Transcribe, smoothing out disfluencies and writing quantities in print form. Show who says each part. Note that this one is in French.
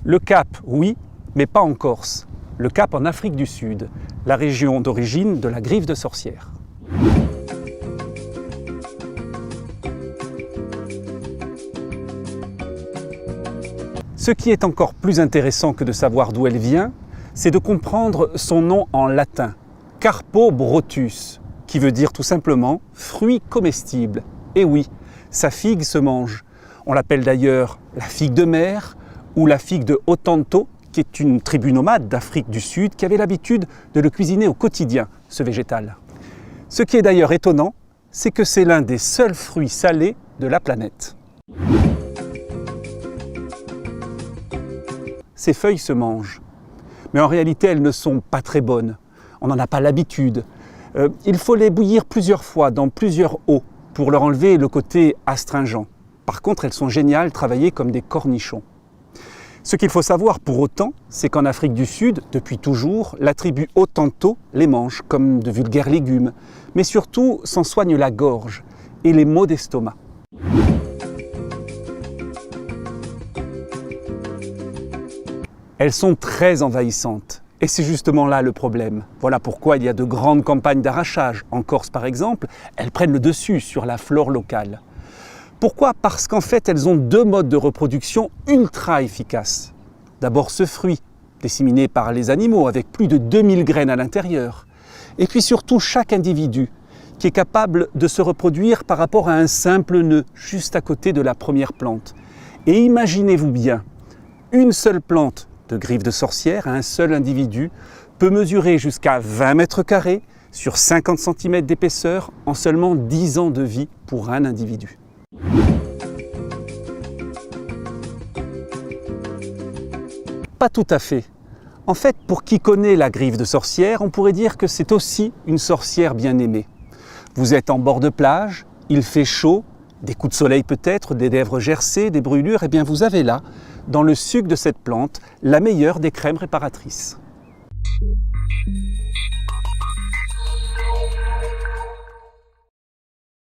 Speaker 1: Le Cap, oui, mais pas en Corse. Le Cap en Afrique du Sud, la région d'origine de la griffe de sorcière. Ce qui est encore plus intéressant que de savoir d'où elle vient, c'est de comprendre son nom en latin, Carpobrotus, qui veut dire tout simplement fruit comestible. Et oui, sa figue se mange. On l'appelle d'ailleurs la figue de mer ou la figue de Otranto, qui est une tribu nomade d'Afrique du Sud qui avait l'habitude de le cuisiner au quotidien, ce végétal. Ce qui est d'ailleurs étonnant, c'est que c'est l'un des seuls fruits salés de la planète. Ces feuilles se mangent, mais en réalité elles ne sont pas très bonnes. On n'en a pas l'habitude. Il faut les bouillir plusieurs fois dans plusieurs eaux pour leur enlever le côté astringent. Par contre, elles sont géniales travaillées comme des cornichons. Ce qu'il faut savoir pour autant, c'est qu'en Afrique du Sud, depuis toujours, la tribu Otranto les mange comme de vulgaires légumes, mais surtout s'en soigne la gorge et les maux d'estomac. Elles sont très envahissantes et c'est justement là le problème. Voilà pourquoi il y a de grandes campagnes d'arrachage. En Corse par exemple, elles prennent le dessus sur la flore locale. Pourquoi ? Parce qu'en fait, elles ont deux modes de reproduction ultra efficaces. D'abord ce fruit, disséminé par les animaux avec plus de 2000 graines à l'intérieur. Et puis surtout chaque individu qui est capable de se reproduire par rapport à un simple nœud juste à côté de la première plante. Et imaginez-vous bien, une seule plante de griffe de sorcière à un seul individu peut mesurer jusqu'à 20 mètres carrés sur 50 cm d'épaisseur en seulement 10 ans de vie pour un individu. Pas tout à fait. En fait, pour qui connaît la griffe de sorcière, on pourrait dire que c'est aussi une sorcière bien aimée. Vous êtes en bord de plage, il fait chaud, des coups de soleil peut-être, des lèvres gercées, des brûlures, et bien vous avez là, dans le suc de cette plante, la meilleure des crèmes réparatrices.